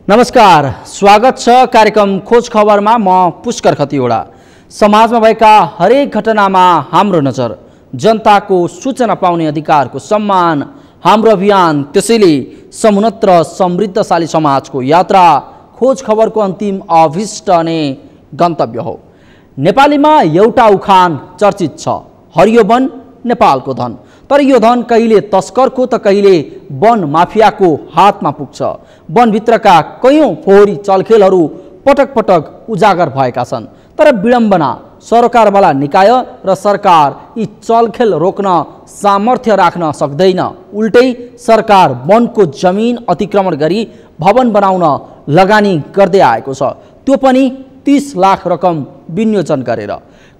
नमस्कार, स्वागत छ कार्यक्रम खोज खबरमा। म पुष्कर खतिवडा। समाजमा भएका हरेक घटनामा हाम्रो नजर, जनताको सूचना पाउने अधिकारको सम्मान हाम्रो अभियान। त्यसैले समुन्नत र समृद्धशाली समाजको यात्रा खोज खबरको अन्तिम अभिष्ट अनि गन्तव्य हो। नेपालीमा एउटा उखान चर्चित छ, हरियो वन नेपालको धन। तर यो धन कहिले तस्करको त कहिले वन माफियाको हातमा पुग्छ। वनभित्रका कयौं फोहोरी चलखेलहरू पटक पटक उजागर भएका छन्। तर विडम्बना, सरकारवाला निकाय र सरकार यी चलखेल रोक्न सामर्थ्य राख्न सक्दैन। उल्टै सरकार वनको जमिन अतिक्रमण गरी भवन बनाउन लगानी गर्दै आएको छ, त्यो पनि 30 लाख रकम विनियोजन गरेर।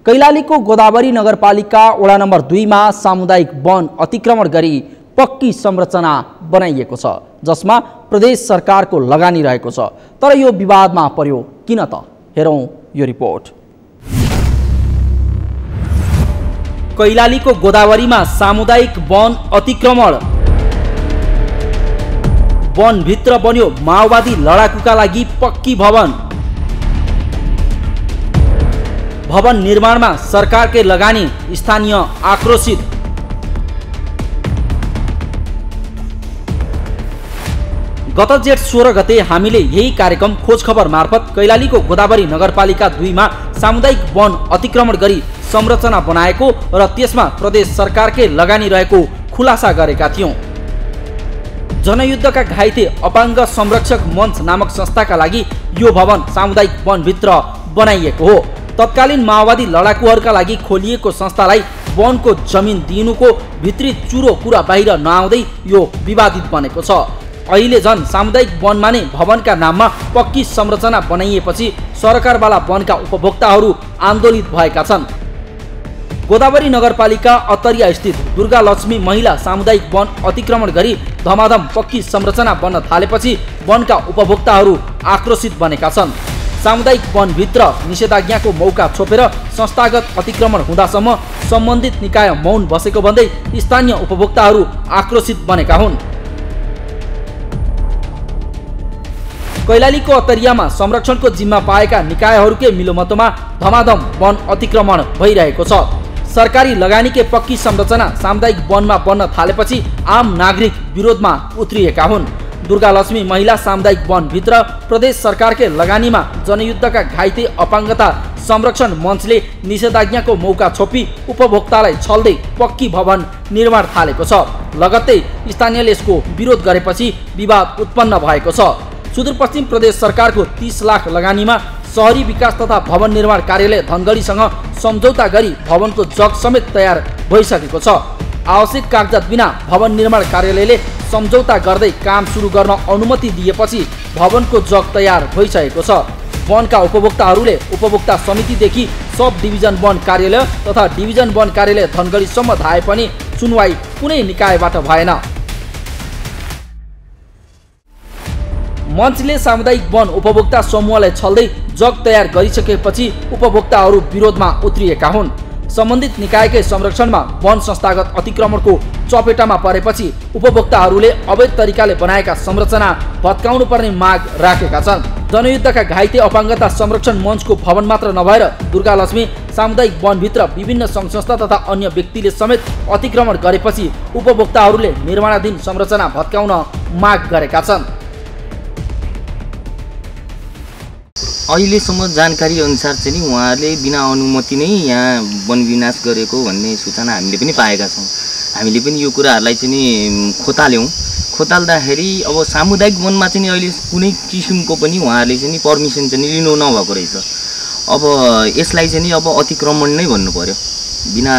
कैलालीको गोदावरी नगरपालिका वडा नम्बर 2 मा सामुदायिक वन अतिक्रमण गरी पक्की संरचना बनाइएको छ, जसमा प्रदेश सरकारको लगानी रहेको छ। तर यो विवादमा पर्यो किन त? हेरौं यो रिपोर्ट। कैलालीको गोदावरीमा सामुदायिक वन अतिक्रमण। वनभित्र बन्यो माओवादी लडाकुका लागि पक्की भवन। भवन निर्माणमा सरकारकै लगानी, स्थानीय आक्रोशित। गत जेठ 16 गते हामीले यही कार्यक्रम खोज खबर मार्फत कैलालीको गोदावरी नगरपालिका 2 मा सामुदायिक वन अतिक्रमण गरी संरचना बनाएको र त्यसमा प्रदेश सरकारकै लगानी रहेको खुलासा गरेका थियौं। जनयुद्धका घाइते अपाङ्ग संरक्षक मञ्च नामक संस्थाका लागि यो भवन सामुदायिक वनभित्र बनाइएको हो। तत्कालीन माओवादी लडाकुहरूका लागि खोलिएको संस्थालाई वनको जमिन दिनुको भित्री चुरो कुरा बाहिर नआउँदै यो विवादित बनेको छ। अहिले झन् सामुदायिक वनमा नै भवनका नाममा पक्की संरचना बनाइएपछि सरकारवाला वनका उपभोक्ताहरू आन्दोलित भएका छन्। गोदावरी नगरपालिका अतरिया स्थित दुर्गा लक्ष्मी महिला सामुदायिक वन अतिक्रमण गरी धमाधम पक्की संरचना बन्न थालेपछि वनका उपभोक्ताहरू आक्रोशित बनेका छन्। सामुदायिक वनभित्र निषेधाज्ञाको मौका छोपेर संस्थागत अतिक्रमण हुँदासम्म सम्बन्धित निकाय मौन बसेको भन्दै स्थानीय उपभोक्ताहरू आक्रोशित बनेका हुन्। कैलालीको अतरियामा संरक्षणको जिम्मा पाएका निकायहरूकै मिलोमतोमा धमाधम वन अतिक्रमण भइरहेको छ। सरकारी लगानीकै पक्की संरचना सामुदायिक वनमा बन्न थालेपछि आम नागरिक विरोधमा उत्रिएका हुन्। दुर्गा लक्ष्मी महिला सामुदायिक वनभित्र प्रदेश सरकारकै लगानीमा जनयुद्धका घाइते अपाङ्गता संरक्षण मञ्चले निषेधाज्ञाको मौका छोपी उपभोक्तालाई छल्दै पक्की भवन निर्माण थालेको छ। लगत्तै स्थानीयले यसको विरोध गरेपछि विवाद उत्पन्न भएको छ। सुदूरपश्चिम प्रदेश सरकारको 30 लाख लगानीमा शहरी विकास तथा भवन निर्माण कार्यालय धनगढीसँग सम्झौता गरी भवनको जग समेत तयार भइसकेको छ। आवश्यक कागजात बिना भवन निर्माण कार्यालयले सम्झौता गर्दै काम सुरु गर्न अनुमति दिएपछि भवनको जग तयार भइसकेको छ। वनका उपभोक्ताहरूले उपभोक्ता समितिदेखि सब डिभिजन वन कार्यालय तथा डिभिजन वन कार्यालय धनगढीसम्म धाए पनि सुनवाई कुनै निकायबाट भएन। मञ्चले सामुदायिक वन उपभोक्ता समूहलाई छल्दै जग तयार गरिसकेपछि उपभोक्ताहरू विरोधमा उत्रिएका हुन्। सम्बन्धित निकायकै संरक्षणमा वन संस्थागत अतिक्रमणको चपेटामा परेपछि उपभोक्ताहरूले अवैध तरिकाले बनाएका संरचना भत्काउनु पर्ने माग राखेका छन्। जनयुद्धका घाइते अपाङ्गता संरक्षण मञ्चको भवन मात्र नभएर दुर्गा लक्ष्मी सामुदायिक वनभित्र विभिन्न सङ्घ संस्था तथा अन्य व्यक्तिले समेत अतिक्रमण गरेपछि उपभोक्ताहरूले निर्माणाधीन संरचना भत्काउन माग गरेका छन्। अहिलेसम्म जानकारी अनुसार चाहिँ उहाँहरूले बिना अनुमति नै यहाँ वन विनाश गरेको भन्ने सूचना हामीले पनि पाएका छौँ। हामीले पनि यो कुराहरूलाई चाहिँ खोताल्दाखेरि अब सामुदायिक वनमा चाहिँ अहिले कुनै किसिमको पनि उहाँहरूले चाहिँ पर्मिसन चाहिँ लिनु नभएको रहेछ। अब यसलाई चाहिँ अब अतिक्रमण नै भन्नु पर्यो। बिना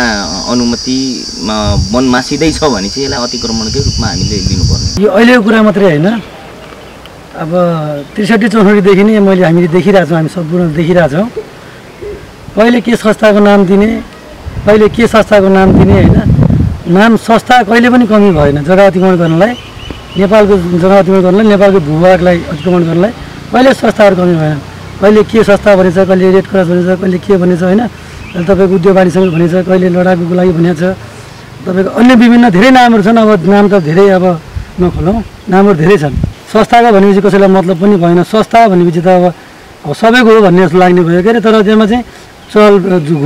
अनुमतिमा वन मासिँदै छ भने चाहिँ यसलाई अतिक्रमणकै रूपमा हामीले लिनुपर्ने। यो अहिलेको कुरा मात्रै होइन, अब 63-64देखि नै हामीले देखिरहेछौँ, हामी सम्पूर्ण देखिरहेछौँ। कहिले के संस्थाको नाम दिने, कहिले के संस्थाको नाम दिने, होइन। नाम संस्था कहिले पनि कमी भएन। जग्गा अतिक्रमण गर्नलाई, नेपालको जग्गा अतिक्रमण गर्नलाई, नेपालको भूभागलाई अतिक्रमण गर्नलाई कहिले संस्थाहरू कमी भएन। कहिले के संस्था भनेछ, कहिले रेड क्रस भनेछ, कहिले के भनेछ, होइन। तपाईँको उद्योग वाणिज्य भनेछ, कहिले लडाकुको लागि भनेको छ। तपाईँको अन्य विभिन्न धेरै नामहरू छन्। अब नाम त धेरै अब नखोलौँ, नामहरू धेरै छन्। संस्थाको भनेपछि कसैलाई मतलब पनि भएन। संस्था भनेपछि त अब सबैको हो भन्ने जस्तो लाग्ने भयो के अरे। तर त्यसमा चाहिँ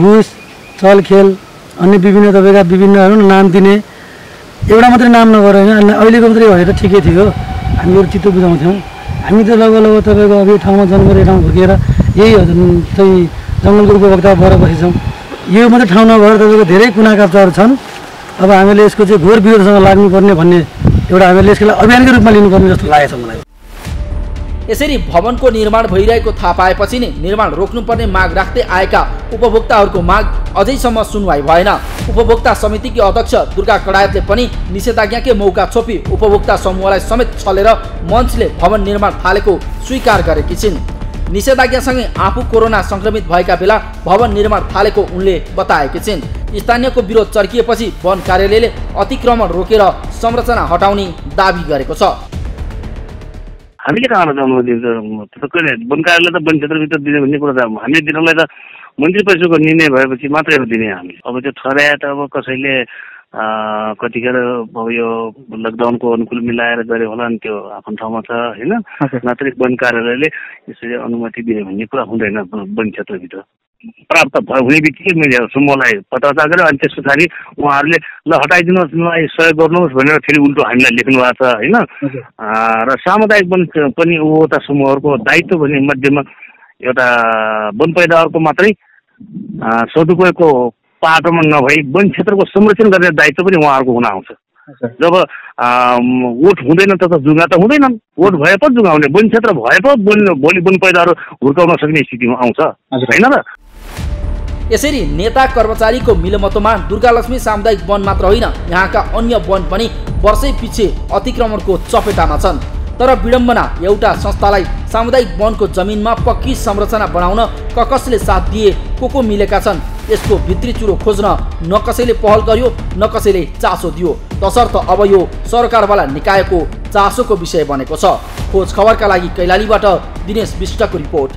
घुस चलखेल अन्य विभिन्न तपाईँका विभिन्नहरू नाम दिने, एउटा मात्रै नाम नगरेर होइन, अहिलेको मात्रै भएर ठिकै थियो, हामीहरू चित्त बुझाउँथ्यौँ। हामी त लगभग तपाईँको अब यो ठाउँमा जन्म गरेर ठाउँ हुर्केर यही चाहिँ जङ्गलको उपभोक्ता भएर बसेछौँ। यो मात्रै ठाउँ नभएर तपाईँको धेरै कुना काप्चाहरू छन्। अब हामीले यसको चाहिँ घोर विरोधसँग लाग्नुपर्ने भन्ने एउटा हामीले यसको अभियानकै रूपमा लिनुपर्ने जस्तो लागेको छ मलाई। यसरी भवनको निर्माण भइरहेको थाहा पाएपछि नै निर्माण रोक्नुपर्ने माग राख्दै आएका उपभोक्ताहरूको माग अझैसम्म सुनवाई भएन। उपभोक्ता समितिकी अध्यक्ष दुर्गा कडायतले पनि निषेधाज्ञाकै मौका छोपी उपभोक्ता समूहलाई समेत छलेर मञ्चले भवन निर्माण थालेको स्वीकार गरेकी छिन्। निषेधाज्ञासँगै आफू कोरोना संक्रमित भएका बेला भवन निर्माण थालेको उनले बताएकी छिन्। स्थानीयको विरोध चर्किएपछि वन कार्यालयले अतिक्रमण रोकेर संरचना हटाउने दाबी गरेको छ। हामीले कहाँ अनुमति दिन्छ? वन कार्यालय त वन क्षेत्रभित्र दिने भन्ने कुरा त हामीले दिनलाई त मन्त्री परिषदको निर्णय भएपछि मात्रै हो दिने हामीले। अब त्यो ठहराए त अब कसैले कतिखेर अब यो लकडाउनको अनुकूल मिलाएर गरे होला नि, त्यो आफ्नो ठाउँमा छ होइन। नत्र वन कार्यालयले यसरी अनुमति दिने भन्ने कुरा हुँदैन। वन क्षेत्रभित्र प्राप्त हुने बित्तिकै मैले समूहलाई पत्राचार गरेँ। अनि त्यस पछाडि उहाँहरूले ल हटाइदिनुहोस्, मलाई सहयोग गर्नुहोस् भनेर फेरि उल्टो हामीलाई लेख्नु भएको छ होइन। र सामुदायिक वन पनि उपभोक्ता समूहहरूको दायित्व भन्ने मध्येमा एउटा वन पैदावारको मात्रै सदुपयोगको पाटोमा नभई वन क्षेत्रको संरक्षण गर्ने दायित्व पनि उहाँहरूको हुन आउँछ। जब वोट हुँदैन त जुगा त हुँदैनन्, वोट भए पो जुगाउने, वन क्षेत्र भए पो भोलि वन पैदावार हुर्काउन सक्ने स्थितिमा आउँछ होइन र। यसरी नेता कर्मचारीको मिलमतोमा दुर्गालक्ष्मी सामुदायिक वन मात्र होइन, यहाँका अन्य वन पनि वर्षै पछि अतिक्रमणको चपेटामा छन्। तर विडम्बना, एउटा संस्थालाई सामुदायिक वनको जमिनमा पक्की संरचना बनाउन कसले साथ दिए, को मिलेका छन्, यसको भित्री चुरो खोज्न न कसैले पहल गर्यो न कसैले चासो दियो। तसर्थ अब यो सरकारवाला निकायको चासोको विषय बनेको छ। खोज खबरका लागि कैलालीबाट दिनेश विष्टको रिपोर्ट।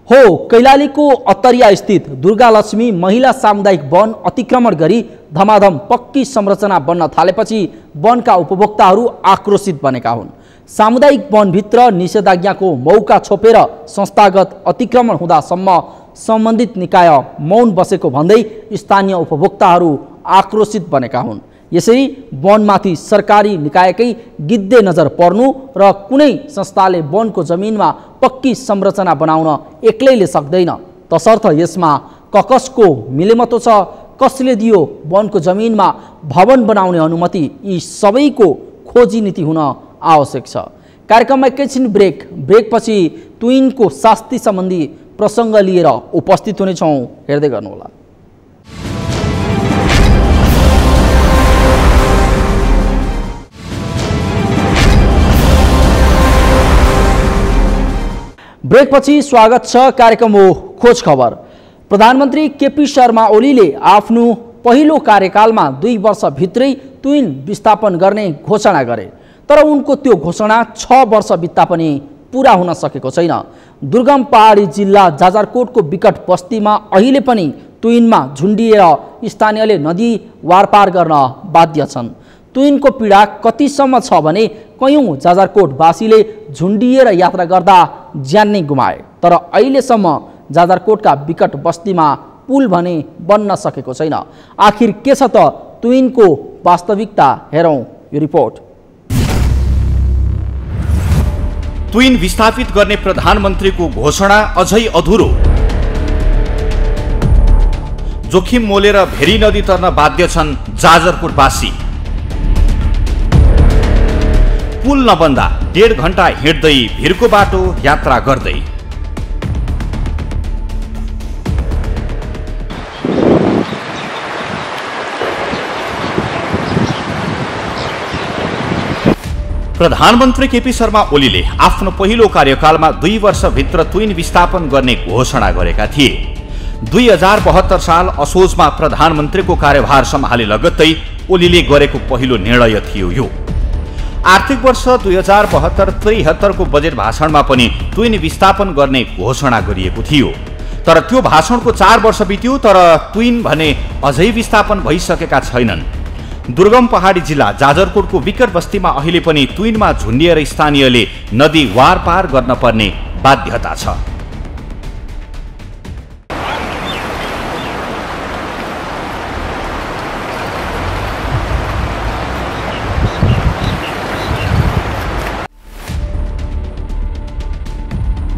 हो, कैलालीको अत्तरिया स्थित दुर्गालक्ष्मी महिला सामुदायिक वन अतिक्रमण गरी धमाधम पक्की संरचना बन्न थालेपछि वनका उपभोक्ताहरू आक्रोशित बनेका हुन्। सामुदायिक वनभित्र निषेधाज्ञाको मौका छोपेर संस्थागत अतिक्रमण हुँदासम्म सम्बन्धित निकाय मौन बसेको भन्दै स्थानीय उपभोक्ताहरू आक्रोशित बनेका हुन्। यसरी वनमाथि सरकारी निकायकै गिद्धे नजर पर्नु र कुनै संस्थाले वनको जमिनमा पक्की संरचना बनाउन एक्लैले सक्दैन। तसर्थ यसमा कसको मिलेमतो छ, कसले दियो वनको जमिनमा भवन बनाउने अनुमति, यी सबैको खोजी नीति हुन आवश्यक छ। कार्यक्रममा एकैछिन ब्रेकपछि तुइनको शास्ति सम्बन्धी प्रसङ्ग लिएर उपस्थित हुनेछौँ, हेर्दै गर्नुहोला। ब्रेकपछि स्वागत छ। कार्यक्रम हो खोज खबर। प्रधानमन्त्री केपी शर्मा ओलीले आफ्नो पहिलो कार्यकालमा 2 वर्षभित्रै तुइन विस्थापन गर्ने घोषणा गरे। तर उनको त्यो घोषणा 6 वर्ष बित्दा पनि पुरा हुन सकेको छैन। दुर्गम पहाडी जिल्ला जाजरकोटको विकट बस्तीमा अहिले पनि तुइनमा झुन्डिएर स्थानीयले नदी वारपार गर्न बाध्य छन्। तुइनको पीडा कतिसम्म छ भने कयौं जाजरकोटवासीले झुन्डिएर यात्रा गर्दा ज्यान नै गुमाए। तर अहिलेसम्म जाजरकोटका विकट बस्तीमा पुल भने बन्न सकेको छैन। आखिर के छ त तुइनको वास्तविकता, हेरौं यो रिपोर्ट। तुइन विस्थापित गर्ने प्रधानमन्त्रीको घोषणा अझै अधुरो। जोखिम मोलेर भेरी नदी तर्न बाध्य छन् जाजरकोटवासी। पुल नबन्दा 1.5 घण्टा हिँड्दै भिरको बाटो यात्रा गर्दै। प्रधानमन्त्री केपी शर्मा ओलीले आफ्नो पहिलो कार्यकालमा 2 वर्षभित्र तुइन विस्थापन गर्ने घोषणा गरेका थिए। 2072 साल असोजमा प्रधानमन्त्रीको कार्यभार सम्हाले लगत्तै ओलीले गरेको पहिलो निर्णय थियो यो। आर्थिक वर्ष 2072-73 को बजेट भाषणमा पनि तुइन विस्थापन गर्ने घोषणा गरिएको थियो। तर त्यो भाषणको 4 वर्ष बित्यो, तर तुइन भने अझै विस्थापन भइसकेका छैनन्। दुर्गम पहाडी जिल्ला जाजरकोटको विकट बस्तीमा अहिले पनि तुइनमा झुन्डिएर स्थानीयले नदी वारपार गर्न पर्ने बाध्यता छ।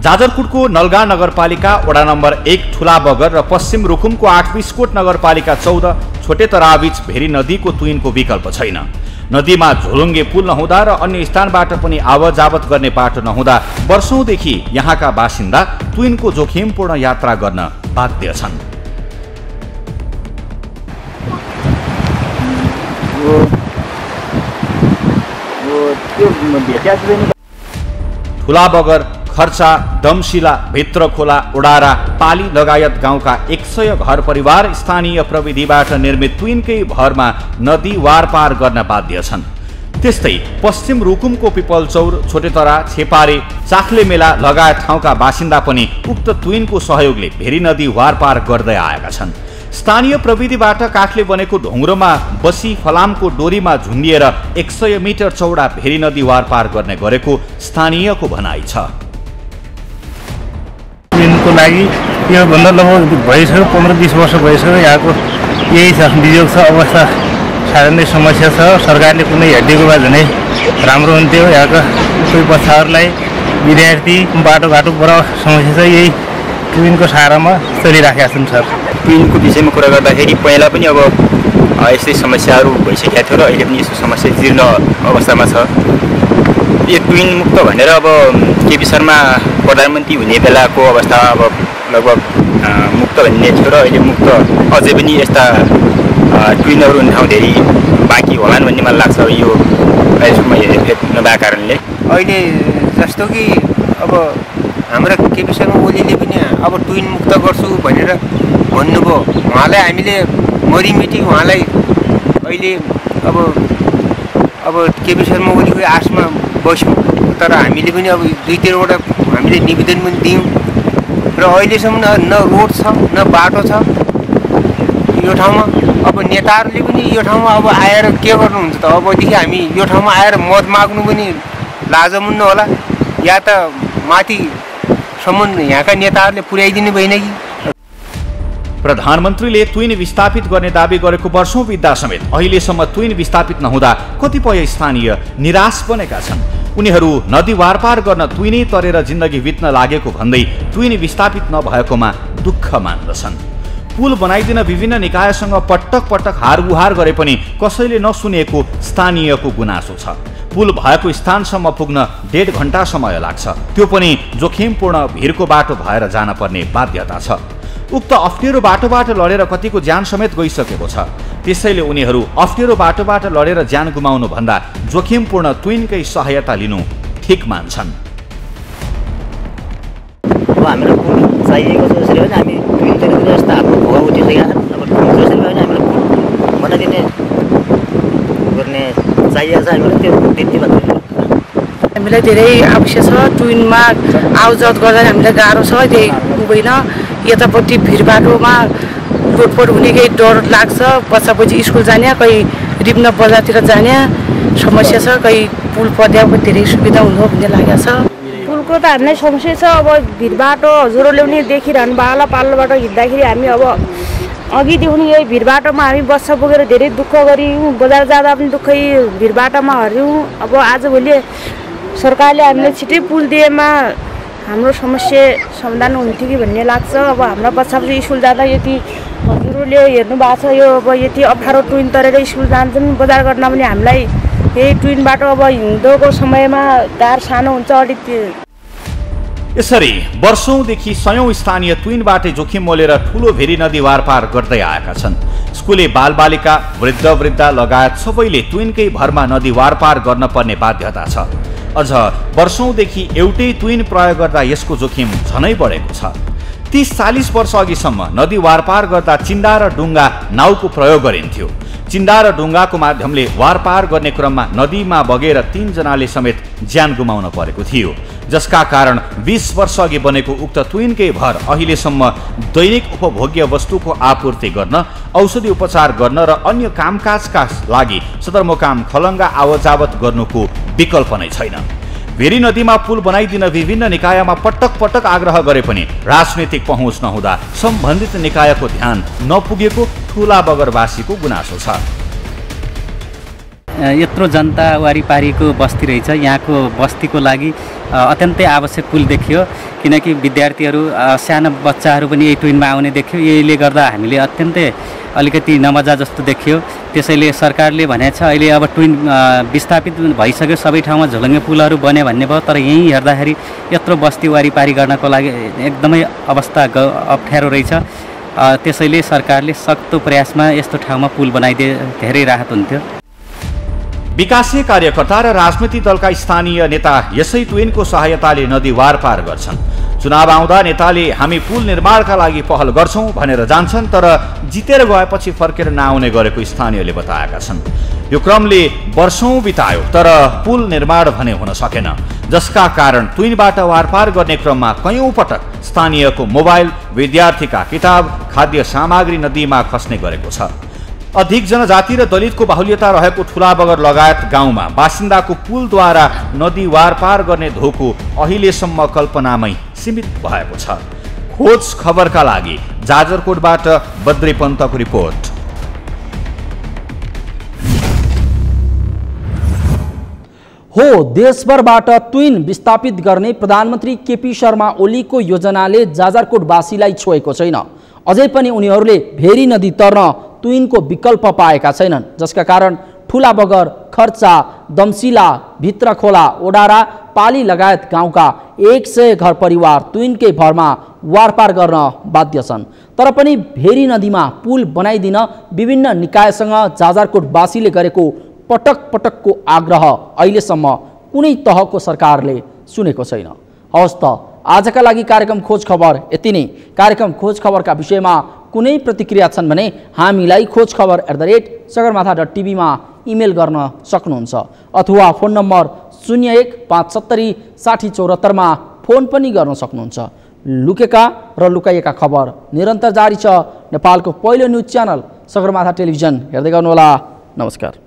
जाजरकोटको नलगा नगरपालिका वडा नम्बर 1 ठुला बगर र पश्चिम रुकुमको 8 बिस्कोट नगरपालिका 14 छोटे तराबीच भेरी नदीको तुइनको विकल्प छैन। नदीमा झोलुङ्गे पुल नहुँदा र अन्य स्थानबाट पनि आवतजावत गर्ने बाटो नहुँदा वर्षौंदेखि यहाँका बासिन्दा तुइनको जोखिमपूर्ण यात्रा गर्न बाध्य छन्। ठुला बगर, खर्चा, दमशिला, भित्रखोला, उडारा, पाली लगायत गाउँका 100 घर परिवार स्थानीय प्रविधिबाट निर्मित तुइनकै भरमा नदी वारपार गर्न बाध्य छन्। त्यस्तै पश्चिम रुकुमको पिपलचौर, छोटेतरा, छेपारे, चाख्ले मेला लगायत ठाउँका बासिन्दा पनि उक्त तुइनको सहयोगले भेरी नदी वारपार गर्दै आएका छन्। स्थानीय प्रविधिबाट काठले बनेको ढुङ्ग्रोमा बसी फलामको डोरीमा झुन्डिएर 100 मिटर चौडा भेरी नदी वारपार गर्ने गरेको स्थानीयको भनाइ छ। तुइनको लागि योभन्दा लगभग भइसक्यो 15-20 वर्ष भइसक्यो। यहाँको यही छ, बिजोग छ, अवस्था साह्रै नै समस्या छ। सरकारले कुनै हेरिदिएको भए झनै राम्रो हुन्थ्यो। यहाँका कोही बच्चाहरूलाई, विद्यार्थी, बाटोघाटो बडा समस्या छ। यही तुइनको सहारामा चलिराखेका छन् सर। तुइनको विषयमा कुरा गर्दाखेरि पहिला पनि अब यस्तै समस्याहरू भइसकेका थियो र अहिले पनि यस्तो समस्या जीर्ण अवस्थामा छ। यो तुइन मुक्त भनेर अब केपी शर्मा प्रधानमन्त्री हुने बेलाको अवस्था अब लगभग मुक्त भन्ने थियो र अहिले मुक्त अझै पनि यस्ता तुइनहरू हुने ठाउँ धेरै बाँकी होलान् भन्ने मलाई लाग्छ। यो अहिलेसम्म हेरफेर नभएको कारणले अहिले जस्तो कि अब हाम्रा केपी शर्मा ओलीले पनि अब तुइन मुक्त गर्छु भनेर भन्नुभयो। उहाँलाई हामीले मरिमिटी उहाँलाई अहिले अब केपी शर्मा ओलीको आशमा बस्यौँ, तर हामीले पनि अब 2-3वटा हामीले निवेदन पनि दियौँ र अहिलेसम्म न रोड छ न बाटो छ यो ठाउँमा। अब नेताहरूले पनि यो ठाउँमा अब आएर के गर्नुहुन्छ त? अबदेखि हामी यो ठाउँमा आएर मत माग्नु पनि लाजमुन्न होला, या त माथिसम्म यहाँका नेताहरूले पुर्याइदिनु भएन कि? प्रधानमन्त्रीले तुइन विस्थापित गर्ने दावी गरेको वर्षौं बित्दा समेत अहिलेसम्म तुइन विस्थापित नहुँदा कतिपय स्थानीय निराश बनेका छन्। उनीहरू नदी वारपार गर्न तुइनै तरेर जिन्दगी बित्न लागेको भन्दै तुइन विस्थापित नभएकोमा दुःख मान्दछन्। पुल बनाइदिन विभिन्न निकायसँग पटक पटक हारगुहार गरे पनि कसैले नसुनेको स्थानीयको गुनासो छ। पुल भएको स्थानसम्म पुग्न 1.5 घण्टा समय लाग्छ, त्यो पनि जोखिमपूर्ण भिरको बाटो भएर जान पर्ने बाध्यता छ। उक्त अप्ठ्यारो बाटोबाट लडेर कतिको ज्यान समेत गइसकेको छ। त्यसैले उनीहरू अप्ठ्यारो बाटोबाट लडेर ज्यान गुमाउनु भन्दा जोखिमपूर्ण तुइनकै सहायता लिनु ठिक मान्छन्। अब हामीलाई पुल चाहिएको छ, त्यसरी पनि हामी तुइनतिर जस्तो हाम्रो भुवा उठिसकेका छन्। अब जसरी पनि हामीलाई पुल बनाइदिने गर्ने चाहिएको छ। हामीलाई त्यो त्यति मात्र हामीलाई धेरै आवश्यक छ। तुइनमा आवजावत गर्दा हामीलाई गाह्रो छ, त्यही पुग्दैन। यतापट्टि भिर बाटोमा रोडपोट हुने केही डर लाग्छ। बच्चापछि स्कुल जाने, कहीँ रिब्न बजारतिर जाने समस्या छ। कहीँ पुल पद्याको धेरै सुविधा हुनु भन्ने लागेको छ। पुलको त हामीलाई समस्या छ। अब भिर बाटो हजुरहरूले पनि देखिरहनु बाला पाल्लोबाट हिँड्दाखेरि हामी अब अघिदेखि यही भिर बाटोमा हामी बस्छ पुगेर धेरै दुःख गऱ्यौँ। बजार जाँदा पनि दुःखै भिर बाटोमा हर्यौँ। अब आजभोलि सरकारले हामीले छिटै पुल दिएमा हाम्रो समस्या समाधान हुन्थ्यो कि भन्ने लाग्छ। अब हाम्रो बच्चाहरू स्कुल जाँदा यति हजुरहरूले हेर्नु भएको छ, यो अब यति अप्ठ्यारो तुइन तरेर स्कुल जान्छन्, बजार गर्न पनि हामीलाई यही तुइन बाटो अब हिउँदोको समयमा दार सानो हुन्छ अलिक। यसरी वर्षौंदेखि सयौं स्थानीय तुइनबाटै जोखिम मोलेर ठूलो भेरी नदी वारपार गर्दै आएका छन्। स्कुले बालबालिका, वृद्ध वृद्धा लगायत सबैले तुइनकै भरमा नदी वारपार गर्न पर्ने बाध्यता छ। अझ वर्षौंदेखि एउटै तुइन प्रयोग गर्दा यसको जोखिम झनै बढेको छ। 30-40 वर्ष अघिसम्म नदी वारपार गर्दा चिन्डा र डुङ्गा नाउको प्रयोग गरिन्थ्यो। चिन्डा र डुङ्गाको माध्यमले वारपार गर्ने क्रममा नदीमा बगेर 3 जनाले समेत ज्यान गुमाउन परेको थियो। जसका कारण 20 वर्ष अघि बनेको उक्त तुइनकै भर अहिलेसम्म दैनिक उपभोग्य वस्तुको आपूर्ति गर्न, औषधि उपचार गर्न र अन्य कामकाजका लागि सदरमुकाम खलङ्गा आवतजावत गर्नुको विकल्प नै छैन। भेरी नदीमा पुल बनाइदिन विभिन्न निकायमा पटक पटक आग्रह गरे पनि राजनीतिक पहुँच नहुँदा सम्बन्धित निकायको ध्यान नपुगेको ठुला बगरवासीको गुनासो छ। यत्रो जनता वारिपारीको बस्ती रहेछ, यहाँको बस्तीको लागि अत्यन्तै आवश्यक पुल देखियो, किनकि विद्यार्थीहरू साना बच्चाहरू पनि यही टुइनमा आउने देखियो। यसले गर्दा हामीले अत्यन्तै अलिकति नमजा जस्तो देखियो। त्यसैले सरकारले भनेको छ अहिले अब टुइन विस्थापित भइसक्यो, सबै ठाउँमा झोलङ्गे पुलहरू बन्यो भन्ने भयो, तर यहीँ हेर्दाखेरि यत्रो बस्ती वारिपारी गर्नको लागि एकदमै अवस्था अप्ठ्यारो रहेछ। त्यसैले सरकारले सक्दो प्रयासमा यस्तो ठाउँमा पुल बनाइदिए धेरै राहत हुन्थ्यो। विकासीय कार्यकर्ता र राजनीतिक दलका स्थानीय नेता यसै टुइनको सहायताले नदी वारपार गर्छन्। चुनाव आउँदा नेताले हामी पुल निर्माणका लागि पहल गर्छौं भनेर जान्छन्, तर जितेर गएपछि फर्केर नआउने गरेको स्थानीयले बताएका छन्। यो क्रमले वर्षौं बितायो तर पुल निर्माण भने हुन सकेन, जसका कारण टुइनबाट वारपार गर्ने क्रममा कयौं पटक स्थानीयको मोबाइल, विद्यार्थीका किताब, खाद्य सामग्री नदीमा खस्ने गरेको छ। अधिक जनजाति र दलितको बाहुल्यता रहेको ठुलाबगर लगायत गाउँमा बासिन्दाको पुलद्वारा नदी वारपार गर्ने धोको अहिलेसम्म कल्पनामै सीमित भएको छ। खोज खबरका लागि जाजरकोटबाट बद्री पन्तको रिपोर्ट। हो, देशभरबाट तुइन विस्थापित गर्ने प्रधानमन्त्री केपी शर्मा ओलीको योजनाले जाजरकोटवासीलाई छोएको छैन। अझै पनि उनीहरूले भेरी नदी तर्न तुइनको विकल्प पाएका छैनन्, जसका कारण ठुला बगर, खर्चा, दमसिला, भित्रखोला, ओडारा, पाली लगायत गाउँका 100 घर परिवार तुइनकै भरमा वारपार गर्न बाध्य छन्। तर पनि भेरी नदीमा पुल बनाइदिन विभिन्न निकायसँग जाजरकोटवासीले गरेको पटक पटकको आग्रह अहिलेसम्म कुनै तहको सरकारले सुनेको छैन। हवस् त, आजका लागि कार्यक्रम खोज खबर यति नै। कार्यक्रम खोज खबरका विषयमा कुनै प्रतिक्रिया छन् भने हामीलाई खोजखबर@sagarmatha.tv मा इमेल गर्न सक्नुहुन्छ, अथवा फोन नम्बर 0157076074 मा फोन पनि गर्न सक्नुहुन्छ। लुकेका र लुकाइएका खबर निरन्तर जारी छ। नेपालको पहिलो न्युज च्यानल सगरमाथा टेलिभिजन हेर्दै गर्नुहोला। नमस्कार।